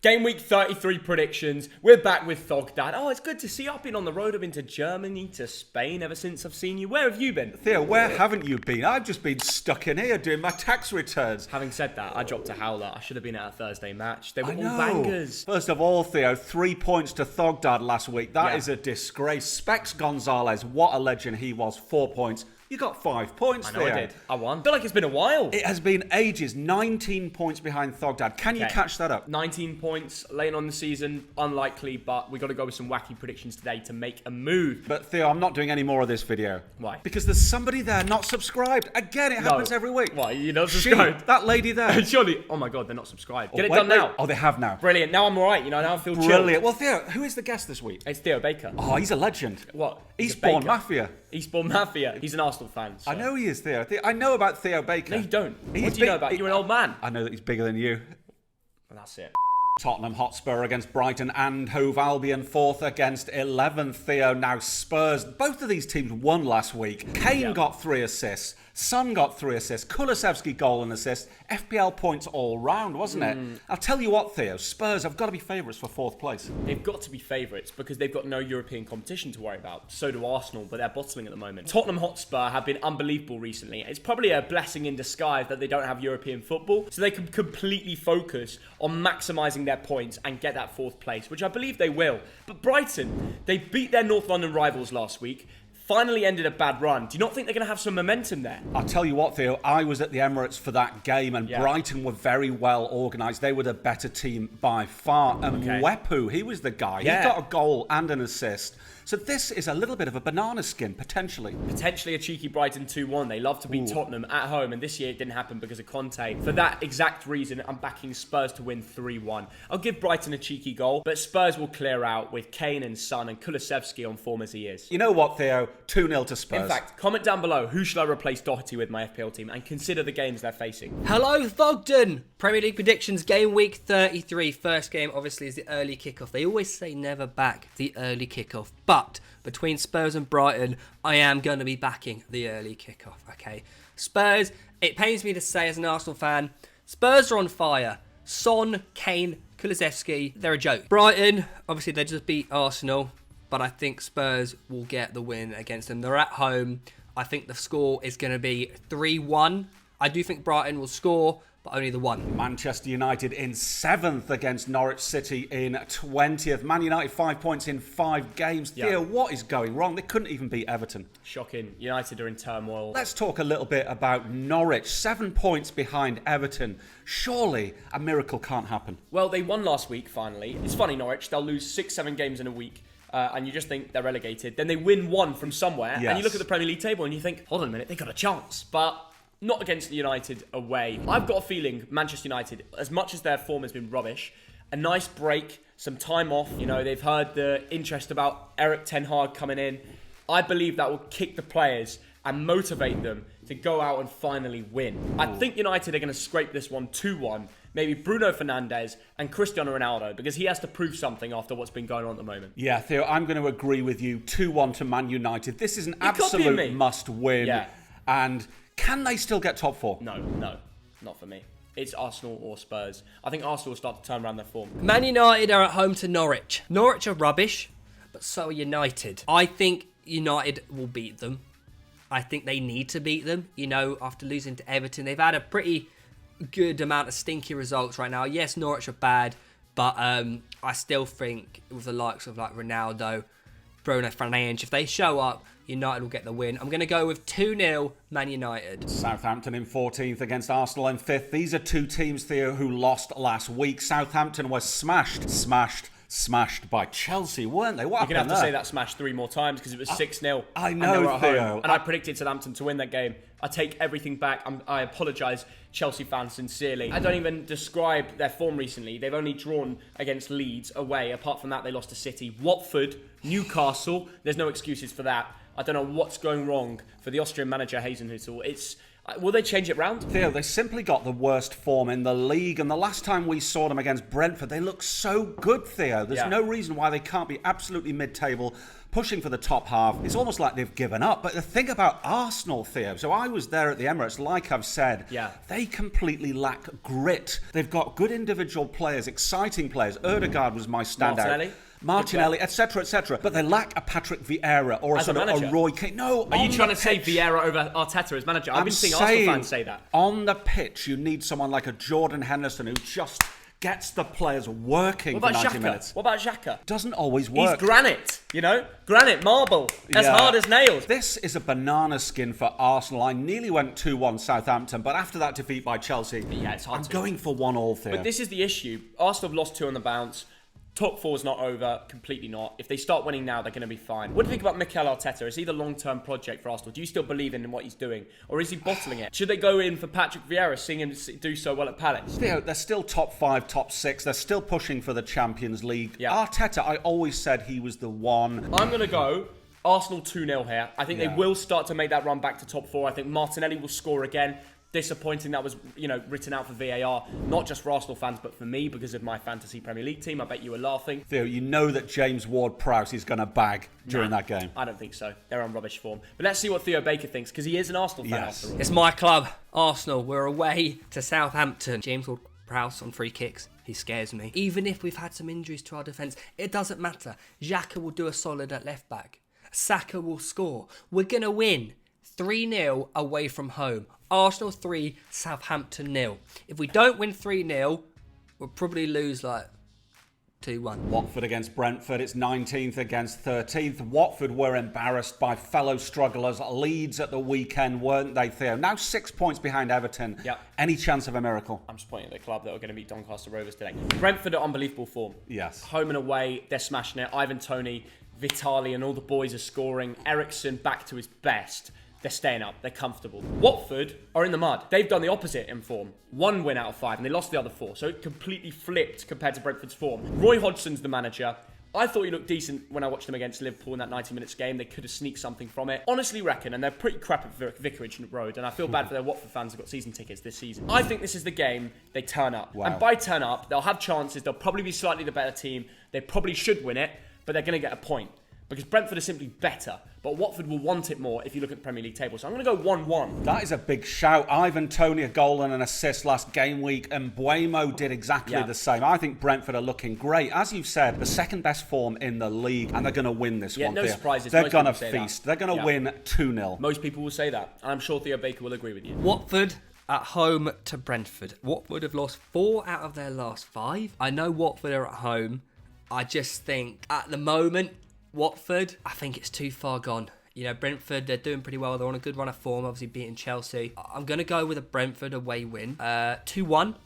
Game week 33 predictions. We're back with Thogdad. Oh, it's good to see you. I've been on the road. I've been to Germany, to Spain ever since I've seen you. Where have you been? Theo, where haven't you been? I've just been stuck in here doing my tax returns. Having said that, I dropped a howler. I should have been at a Thursday match. They were all bangers. First of all, Theo, 3 points to Thogdad last week. That is a disgrace. Specs Gonzalez, what a legend he was. 4 points. You got 5 points, Theo. I know I did. I won. I feel like it's been a while. It has been ages. 19 points behind Thogdad. Can you catch that up? 19 points, late on the season. Unlikely, but we got to go with some wacky predictions today to make a move. But Theo, I'm not doing any more of this video. Why? Because there's somebody there not subscribed. Again, it happens every week. Why? You're not subscribed? That lady there. Surely. Oh my God, they're not subscribed. Get it done now. Oh, they have now. Brilliant. Now I'm all right. Now I feel Brilliant. chilled. Well, Theo, who is the guest this week? It's Theo Baker. Oh, he's a legend. What? Eastbourne Mafia. Eastbourne Mafia. He's an Arsenal fan. So. I know he is, Theo. I know about Theo Baker. No, you don't. What do you know about? You're an old man. I know that he's bigger than you. Well, that's it. Tottenham Hotspur against Brighton and Hove Albion 4th against 11th. Theo, now Spurs. Both of these teams won last week. Kane got 3 assists. Son got 3 assists. Kulusevski goal and assist. FPL points all round, wasn't it? I'll tell you what, Theo. Spurs have got to be favourites for 4th place. They've got to be favourites because they've got no European competition to worry about. So do Arsenal, but they're bottling at the moment. Tottenham Hotspur have been unbelievable recently. It's probably a blessing in disguise that they don't have European football, so they can completely focus on maximising their points and get that 4th place, which I believe they will. But Brighton, they beat their North London rivals last week. Finally ended a bad run. Do you not think they're going to have some momentum there? I'll tell you what, Theo, I was at the Emirates for that game and Brighton were very well organised. They were the better team by far. And Wepu, he was the guy. He got a goal and an assist. So this is a little bit of a banana skin, potentially. Potentially a cheeky Brighton 2-1. They love to beat Tottenham at home, and this year it didn't happen because of Conte. For that exact reason, I'm backing Spurs to win 3-1. I'll give Brighton a cheeky goal, but Spurs will clear out with Kane and Son and Kulusevski on form as he is. You know what, Theo? 2-0 to Spurs. In fact, comment down below who should I replace Doherty with my FPL team, and consider the games they're facing. Hello, Thogden! Premier League predictions, game week 33. First game, obviously, is the early kickoff. They always say never back the early kickoff, but between Spurs and Brighton, I am going to be backing the early kickoff, okay? Spurs, it pains me to say as an Arsenal fan, Spurs are on fire. Son, Kane, Kulusevski, they're a joke. Brighton, obviously, they just beat Arsenal, but I think Spurs will get the win against them. They're at home. I think the score is going to be 3-1. I do think Brighton will score, but only the one. Manchester United in 7th against Norwich City in 20th. Man United 5 points in 5 games. Theo, what is going wrong? They couldn't even beat Everton. Shocking. United are in turmoil. Let's talk a little bit about Norwich. 7 points behind Everton. Surely a miracle can't happen. Well, they won last week, finally. It's funny, Norwich. They'll lose 6-7 games in a week. And you just think they're relegated. Then they win one from somewhere. And you look at the Premier League table and you think, hold on a minute, they got a chance. But not against United away. I've got a feeling Manchester United, as much as their form has been rubbish, a nice break, some time off. You know, they've heard the interest about Erik ten Hag coming in. I believe that will kick the players and motivate them to go out and finally win. I think United are going to scrape this one 2-1. Maybe Bruno Fernandes and Cristiano Ronaldo, because he has to prove something after what's been going on at the moment. Yeah, Theo, I'm going to agree with you. 2-1 to Man United. This is an absolute must-win. Yeah. And can they still get top 4? No, not for me. It's Arsenal or Spurs. I think Arsenal will start to turn around their form. Man United are at home to Norwich. Norwich are rubbish, but so are United. I think United will beat them. I think they need to beat them. You know, after losing to Everton, they've had a pretty good amount of stinky results right now. Yes, Norwich are bad, but I still think with the likes of like Ronaldo, Bruno Fernandes, if they show up, United will get the win. I'm going to go with 2-0 Man United. Southampton in 14th against Arsenal in 5th. These are two teams, Theo, who lost last week. Southampton was smashed by Chelsea, weren't they? What You're going to have to say that smash 3 more times because it was 6-0. I know, Theo. And I predicted Southampton to win that game. I take everything back. I apologise, Chelsea fans, sincerely. I don't even describe their form recently. They've only drawn against Leeds away. Apart from that, they lost to City. Watford, Newcastle. There's no excuses for that. I don't know what's going wrong for the Austrian manager, Hasenhüttl. Will they change it round? Theo, they simply got the worst form in the league, and the last time we saw them against Brentford, they looked so good, Theo. There's no reason why they can't be absolutely mid-table, pushing for the top half. It's almost like they've given up. But the thing about Arsenal, Theo, so I was there at the Emirates, like I've said, they completely lack grit. They've got good individual players, exciting players. Odegaard was my standout. Martinelli, etc., etc. But they lack a Patrick Vieira or a Roy Keane. No, are you trying to say Vieira over Arteta as manager? I've been seeing Arsenal fans say that. On the pitch, you need someone like a Jordan Henderson who just gets the players working for 90 minutes. What about Xhaka? Doesn't always work. He's granite, granite, marble, as hard as nails. This is a banana skin for Arsenal. I nearly went 2-1 Southampton, but after that defeat by Chelsea, it's hard I'm going for 1-1, Theo. But this is the issue. Arsenal have lost 2 on the bounce. Top 4's not over, completely not. If they start winning now, they're going to be fine. What do you think about Mikel Arteta? Is he the long-term project for Arsenal? Do you still believe in what he's doing? Or is he bottling it? Should they go in for Patrick Vieira, seeing him do so well at Palace? Theo, they're still top 5, top 6. They're still pushing for the Champions League. Arteta, I always said he was the one. I'm going to go Arsenal 2-0 here. I think they will start to make that run back to top 4. I think Martinelli will score again. Disappointing that was, written out for VAR, not just for Arsenal fans, but for me because of my fantasy Premier League team. I bet you were laughing. Theo, you know that James Ward-Prowse is going to bag during that game. I don't think so. They're on rubbish form. But let's see what Theo Baker thinks, because he is an Arsenal fan after all. It's my club, Arsenal. We're away to Southampton. James Ward-Prowse on free kicks. He scares me. Even if we've had some injuries to our defence, it doesn't matter. Xhaka will do a solid at left back. Saka will score. We're going to win 3-0 away from home. Arsenal 3, Southampton 0. If we don't win 3-0, we'll probably lose 2-1. Watford against Brentford. It's 19th against 13th. Watford were embarrassed by fellow strugglers. Leeds at the weekend, weren't they, Theo? Now 6 points behind Everton. Any chance of a miracle? I'm just pointing at the club that are going to beat Doncaster Rovers today. Brentford are unbelievable form. Yes. Home and away, they're smashing it. Ivan Toney, Vitali and all the boys are scoring. Eriksen back to his best. They're staying up. They're comfortable. Watford are in the mud. They've done the opposite in form. 1 win out of 5, and they lost the other 4. So it completely flipped compared to Brentford's form. Roy Hodgson's the manager. I thought he looked decent when I watched them against Liverpool in that 90 minutes game. They could have sneaked something from it. Honestly reckon, and they're pretty crap at Vicarage Road, and I feel bad for their Watford fans who've got season tickets this season. I think this is the game they turn up. Wow. And by turn up, they'll have chances. They'll probably be slightly the better team. They probably should win it, but they're going to get a point. Because Brentford are simply better. But Watford will want it more if you look at the Premier League table. So I'm going to go 1-1. That is a big shout. Ivan Toney, a goal and an assist last game week. And Mbeumo did exactly the same. I think Brentford are looking great. As you've said, the second best form in the league. And they're going to win this one. No surprises. They're going to feast. They're going to win 2-0. Most people will say that. And I'm sure Theo Baker will agree with you. Watford at home to Brentford. Watford have lost 4 out of their last 5. I know Watford are at home. I just think at the moment, Watford, I think it's too far gone. Brentford, they're doing pretty well. They're on a good run of form, obviously beating Chelsea. I'm going to go with a Brentford away win. 2-1.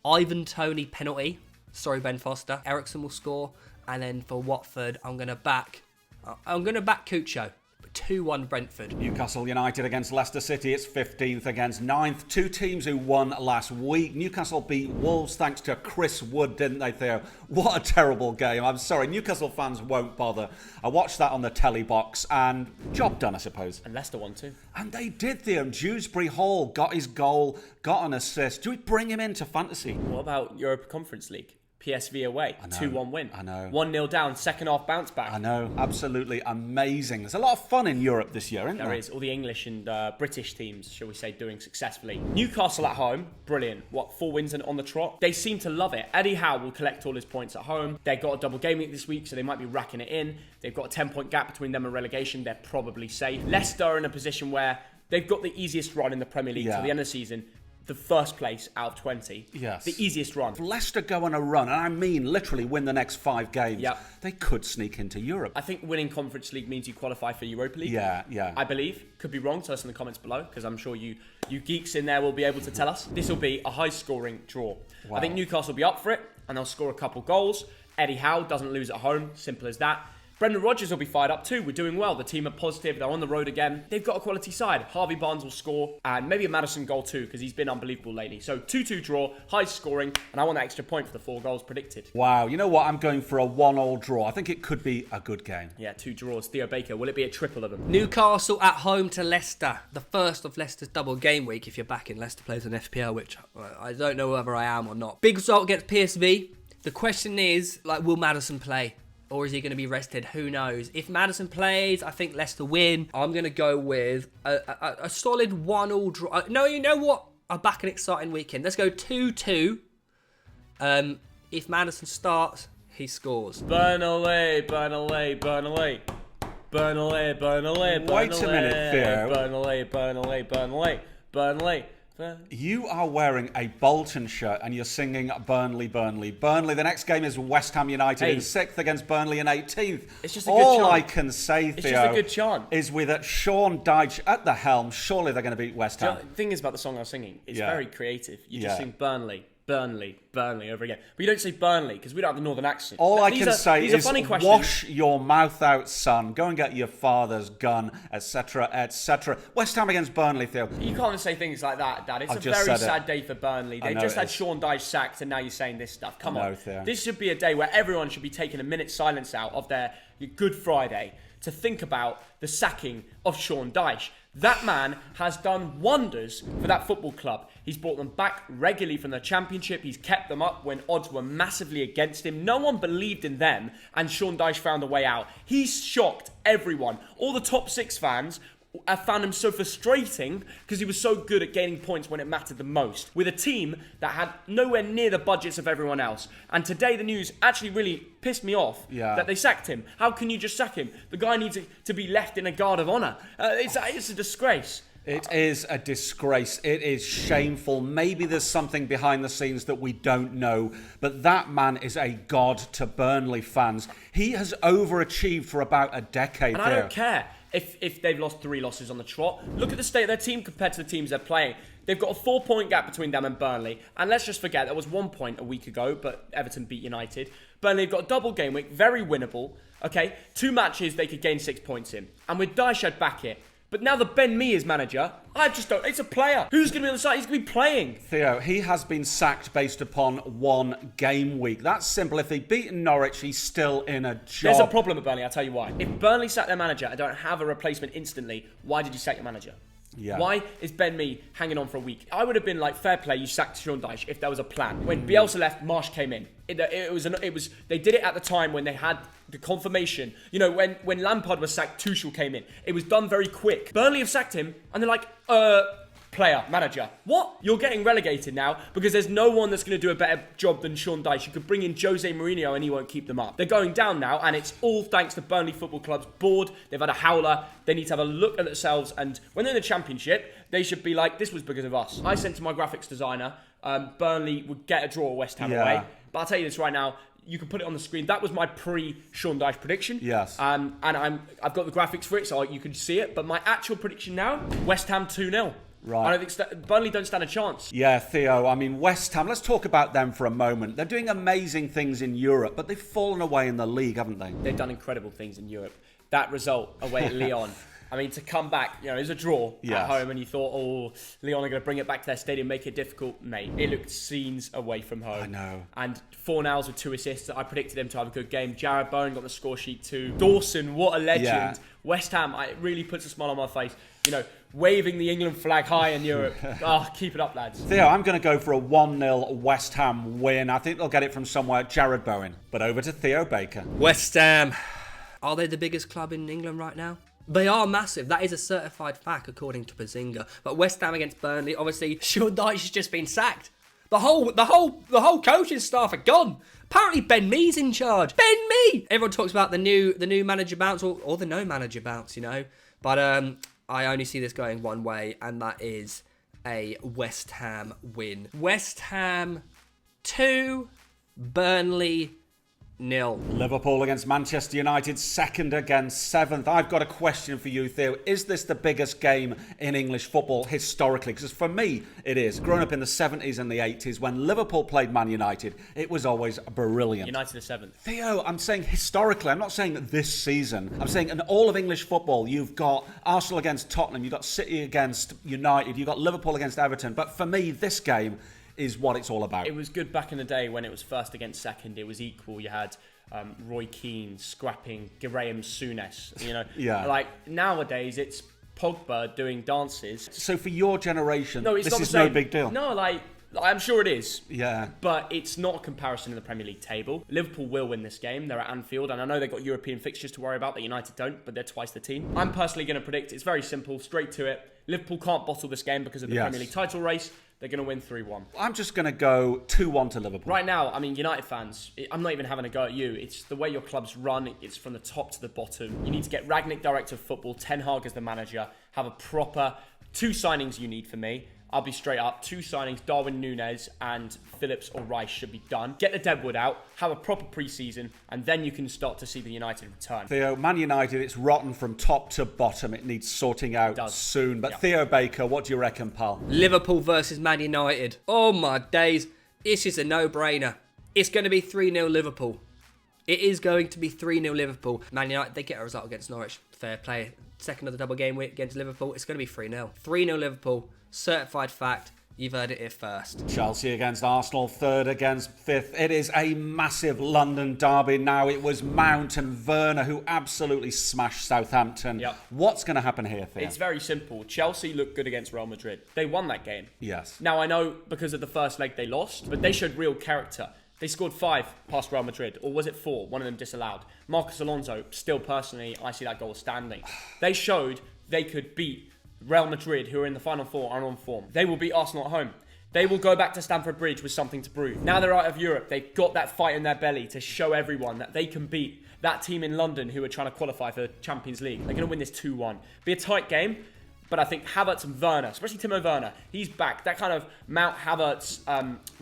Ivan Toney penalty. Sorry, Ben Foster. Eriksen will score. And then for Watford, I'm going to back Cucho. 2-1 Brentford. Newcastle United against Leicester City. It's 15th against 9th. 2 teams who won last week. Newcastle beat Wolves thanks to Chris Wood, didn't they, Theo? What a terrible game. I'm sorry, Newcastle fans won't bother. I watched that on the telly box and job done, I suppose. And Leicester won too. And they did, Theo. Dewsbury Hall got his goal, got an assist. Do we bring him into fantasy? What about Europa Conference League? PSV away, 2-1 win. I know. 1-0 down, second half bounce back. I know, absolutely amazing. There's a lot of fun in Europe this year, isn't there? There is. All the English and British teams, shall we say, doing successfully. Newcastle at home, brilliant. 4 wins on the trot? They seem to love it. Eddie Howe will collect all his points at home. They've got a double game week this week, so they might be racking it in. They've got a 10-point gap between them and relegation. They're probably safe. Leicester are in a position where they've got the easiest run in the Premier League till the end of the season. The first place out of 20. Yes. The easiest run. If Leicester go on a run, and I mean literally win the next 5 games, they could sneak into Europe. I think winning Conference League means you qualify for Europa League. Yeah. I believe. Could be wrong. Tell us in the comments below, because I'm sure you geeks in there will be able to tell us. This will be a high-scoring draw. Wow. I think Newcastle will be up for it, and they'll score a couple goals. Eddie Howe doesn't lose at home. Simple as that. Brendan Rodgers will be fired up too. We're doing well. The team are positive. They're on the road again. They've got a quality side. Harvey Barnes will score, and maybe a Maddison goal too, because he's been unbelievable lately. So 2-2 draw, high scoring, and I want that extra point for the 4 goals predicted. Wow, you know what? I'm going for a 1-1 draw. I think it could be a good game. Yeah, 2 draws. Theo Baker, will it be a triple of them? Newcastle at home to Leicester. The first of Leicester's double game week if you're back in. Leicester plays an FPL, which I don't know whether I am or not. Big result against PSV. The question is, will Maddison play? Or is he going to be rested? Who knows? If Maddison plays, I think Leicester win. I'm going to go with a solid 1-1 draw. No, you know what? I'll back an exciting weekend. Let's go 2-2. If Maddison starts, he scores. Burnley, Burnley, Burnley. Burnley, Burnley, Burnley. Wait a minute, Theo. Burnley, Burnley, Burnley, Burnley. You are wearing a Bolton shirt and you're singing Burnley, Burnley, Burnley. The next game is West Ham United in 6th against Burnley in 18th. It's just a good chant. All I can say, Theo, it's just a good chant. Is with Sean Dyche at the helm, surely they're going to beat West Ham. The thing is about the song I was singing, it's very creative. You just sing Burnley, Burnley, Burnley over again. But you don't say Burnley because we don't have the northern accent. All I can say is wash your mouth out, son. Go and get your father's gun, etc., etc. West Ham against Burnley, Theo. You can't say things like that, Dad. It's a very sad day for Burnley. They just had Sean Dyche sacked and now you're saying this stuff. Come on. Theo. This should be a day where everyone should be taking a minute's silence out of their Good Friday to think about the sacking of Sean Dyche. That man has done wonders for that football club. He's brought them back regularly from the Championship. He's kept them up when odds were massively against him. No one believed in them, and Sean Dyche found a way out. He's shocked everyone. All the top 6 fans found him so frustrating because he was so good at gaining points when it mattered the most, with a team that had nowhere near the budgets of everyone else. And today the news actually really pissed me off that they sacked him. How can you just sack him? The guy needs to be left in a guard of honour. It's a disgrace. It is a disgrace. It is shameful. Maybe there's something behind the scenes that we don't know, but that man is a god to Burnley fans. He has overachieved for about a decade. And I don't care if they've lost 3 losses on the trot. Look at the state of their team compared to the teams they're playing. They've got a 4-point gap between them and Burnley. And let's just forget, there was 1 point a week ago, but Everton beat United. Burnley have got a double game week, very winnable. Okay, 2 matches they could gain 6 points in. And with Dyche, I'd back it. But now that Ben Mee is manager, I just don't... It's a player. Who's going to be on the side? He's going to be playing. Theo, he has been sacked based upon 1 game week. That's simple. If they've beaten Norwich, he's still in a job. There's a problem at Burnley, I'll tell you why. If Burnley sack their manager and don't have a replacement instantly, why did you sack your manager? Yeah. Why is Ben Mee hanging on for a week? I would have been like, fair play, you sacked Sean Dyche if there was a plan. When Bielsa left, Marsh came in. It was they did it at the time when they had the confirmation. You know, when Lampard was sacked, Tuchel came in. It was done very quick. Burnley have sacked him, and they're like, player, manager. What? You're getting relegated now because there's no one that's going to do a better job than Sean Dyche. You could bring in Jose Mourinho and he won't keep them up. They're going down now, and it's all thanks to Burnley Football Club's board. They've had a howler. They need to have a look at themselves, and when they're in the Championship, they should be like, this was because of us. I sent to my graphics designer, Burnley would get a draw West Ham away. But I'll tell you this right now, you can put it on the screen. That was my pre-Sean Dyche prediction. Yes. And I've got the graphics for it, so you can see it. But my actual prediction now, West Ham 2-0. Right. I don't think Burnley don't stand a chance. Yeah, Theo, I mean, West Ham, let's talk about them for a moment. They're doing amazing things in Europe, but they've fallen away in the league, haven't they? They've done incredible things in Europe. That result away at Lyon, I mean, to come back, you know, it was a draw at home, and you thought, oh, Lyon are going to bring it back to their stadium, make it difficult. Mate, it looked scenes away from home. I know. And Fornals with 2 assists. I predicted him to have a good game. Jared Bowen got the score sheet too. Dawson, what a legend. Yeah. West Ham, it really puts a smile on my face. You know, waving the England flag high in Europe. Keep it up, lads. Theo, I'm going to go for a 1-0 West Ham win. I think they'll get it from somewhere. Jared Bowen. But over to Theo Baker. West Ham. Are they the biggest club in England right now? They are massive. That is a certified fact, according to Bazinga. But West Ham against Burnley, obviously, Sean Dyche has just been sacked. The whole coaching staff are gone. Apparently, Ben Mee's in charge. Ben Mee. Everyone talks about the new manager bounce or the no manager bounce, you know. But I only see this going one way, and that is a West Ham win. West Ham 2, Burnley Liverpool against Manchester United, second against seventh. I've got a question for you, Theo. Is this the biggest game in English football historically? Because for me, it is. Growing up in the 70s and the 80s, when Liverpool played Man United, it was always brilliant. United are seventh. Theo, I'm saying historically. I'm not saying this season. I'm saying in all of English football, you've got Arsenal against Tottenham, you've got City against United, you've got Liverpool against Everton. But for me, this game is what it's all about. It was good back in the day when it was first against second. It was equal. You had Roy Keane scrapping Graham Souness. Like nowadays it's Pogba doing dances. So for your generation, this is no big deal. No, I'm sure it is. Yeah. But it's not a comparison in the Premier League table. Liverpool will win this game. They're at Anfield, and I know they've got European fixtures to worry about that United don't, but they're twice the team. I'm personally going to predict it's very simple, straight to it. Liverpool can't bottle this game because of the Premier League title race. They're going to win 3-1. I'm just going to go 2-1 to Liverpool. Right now, United fans, I'm not even having a go at you. It's the way your clubs run. It's from the top to the bottom. You need to get Rangnick director of football, Ten Hag as the manager, have a proper 2 signings you need for me. I'll be straight up. 2 signings, Darwin Núñez and Phillips or Rice should be done. Get the deadwood out, have a proper pre-season, and then you can start to see the United return. Theo, Man United, it's rotten from top to bottom. It needs sorting out soon. But Theo Baker, what do you reckon, pal? Liverpool versus Man United. Oh my days. This is a no-brainer. It's going to be 3-0 Liverpool. It is going to be 3-0 Liverpool. Man United, they get a result against Norwich. Fair play. Second of the double game week against Liverpool. It's going to be 3-0. 3-0 Liverpool. Certified fact. You've heard it here first. Chelsea against Arsenal, third against fifth. It is a massive London derby now. It was Mount and Werner who absolutely smashed Southampton. Yep. What's going to happen here, Theo? It's very simple. Chelsea looked good against Real Madrid. They won that game. Yes. Now, I know because of the first leg they lost, but they showed real character. They scored 5 past Real Madrid, or was it 4? One of them disallowed. Marcus Alonso, still personally, I see that goal standing. They showed they could beat Real Madrid, who are in the Final Four, are on form. They will beat Arsenal at home. They will go back to Stamford Bridge with something to prove. Now they're out of Europe, they've got that fight in their belly to show everyone that they can beat that team in London who are trying to qualify for the Champions League. They're going to win this 2-1. Be a tight game, but I think Havertz and Werner, especially Timo Werner, he's back. That kind of Mount Havertz,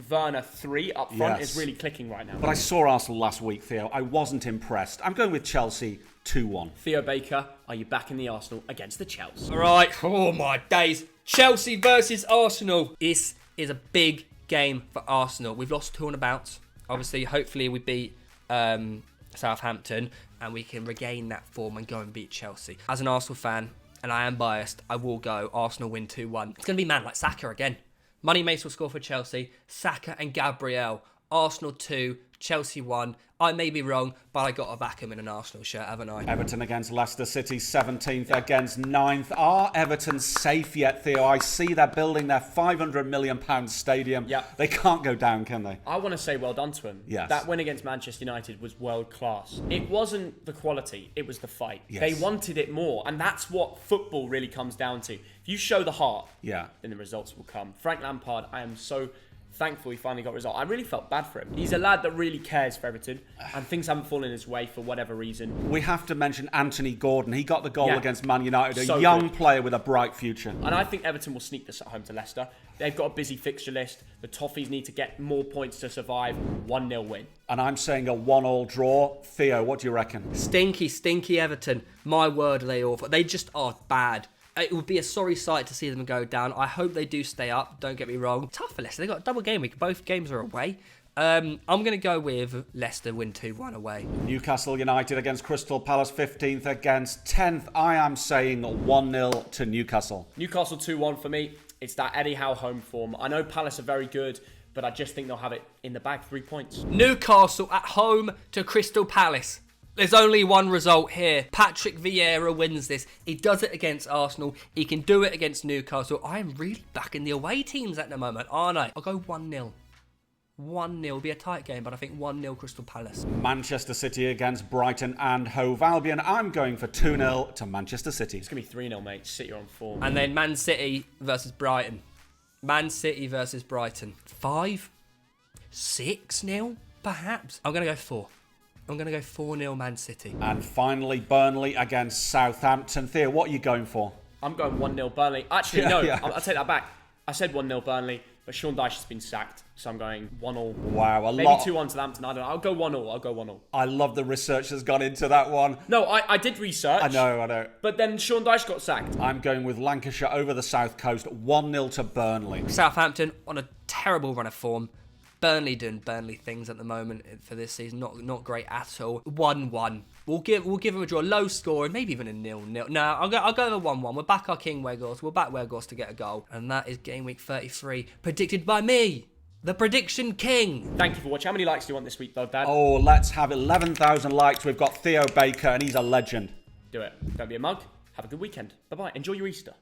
Werner 3 up front is really clicking right now. But I saw Arsenal last week, Theo. I wasn't impressed. I'm going with Chelsea 2-1. Theo Baker, are you back in the Arsenal against the Chelsea? All right. Oh, my days. Chelsea versus Arsenal. This is a big game for Arsenal. We've lost 2 on a bounce. Obviously, hopefully we beat Southampton and we can regain that form and go and beat Chelsea. As an Arsenal fan, and I am biased, I will go Arsenal win 2-1. It's going to be man like Saka again. Money Mace will score for Chelsea. Saka and Gabriel. Arsenal 2, Chelsea 1. I may be wrong, but I got to back him in an Arsenal shirt, haven't I? Everton against Leicester City, 17th against 9th. Are Everton safe yet, Theo? I see they're building their £500 million stadium. Yep. They can't go down, can they? I want to say well done to them. Yes. That win against Manchester United was world class. It wasn't the quality, it was the fight. Yes. They wanted it more, and that's what football really comes down to. If you show the heart, then the results will come. Frank Lampard, I am so thankful he finally got a result. I really felt bad for him. He's a lad that really cares for Everton, and things haven't fallen his way for whatever reason. We have to mention Anthony Gordon. He got the goal against Man United, So a young good. player with a bright future. And I think Everton will sneak this at home to Leicester. They've got a busy fixture list. The Toffees need to get more points to survive. 1-0 win. And I'm saying a 1-1 draw. Theo, what do you reckon? Stinky, stinky Everton. My word, are they awful. They just are bad. It would be a sorry sight to see them go down. I hope they do stay up. Don't get me wrong. Tough for Leicester. They've got a double game week. Both games are away. I'm going to go with Leicester win 2-1 away. Newcastle United against Crystal Palace, 15th against 10th. I am saying 1-0 to Newcastle. Newcastle 2-1 for me. It's that Eddie Howe home form. I know Palace are very good, but I just think they'll have it in the bag. 3 points. Newcastle at home to Crystal Palace. There's only one result here. Patrick Vieira wins this. He does it against Arsenal. He can do it against Newcastle. I am really backing the away teams at the moment, aren't I? I'll go 1-0. 1-0. It'll be a tight game, but I think 1-0 Crystal Palace. Manchester City against Brighton and Hove Albion. I'm going for 2-0 to Manchester City. It's going to be 3-0, mate. City are on form. And then Man City versus Brighton. Man City versus Brighton. 5? 6-0, perhaps? I'm going to go 4. I'm going to go 4-0 Man City. And finally, Burnley against Southampton. Theo, what are you going for? I'm going 1-0 Burnley. Actually, no. I'll take that back. I said 1-0 Burnley. But Sean Dyche has been sacked, so I'm going 1-1. Wow, Maybe 2-1 Southampton. I don't know. I'll go 1-0. I love the research that's gone into that one. No, I did research. I know. But then Sean Dyche got sacked. I'm going with Lancashire over the South Coast, 1-0 to Burnley. Southampton on a terrible run of form. Burnley doing Burnley things at the moment for this season. Not great at all. 1-1. We'll give them a draw, low score, maybe even a 0-0. No, I'll go over 1-1. We'll back our King Weghorst. We'll back Weghorst to get a goal. And that is Game Week 33, predicted by me, the Prediction King. Thank you for watching. How many likes do you want this week, though, Dad? Oh, let's have 11,000 likes. We've got Theo Baker, and he's a legend. Do it. Don't be a mug. Have a good weekend. Bye-bye. Enjoy your Easter.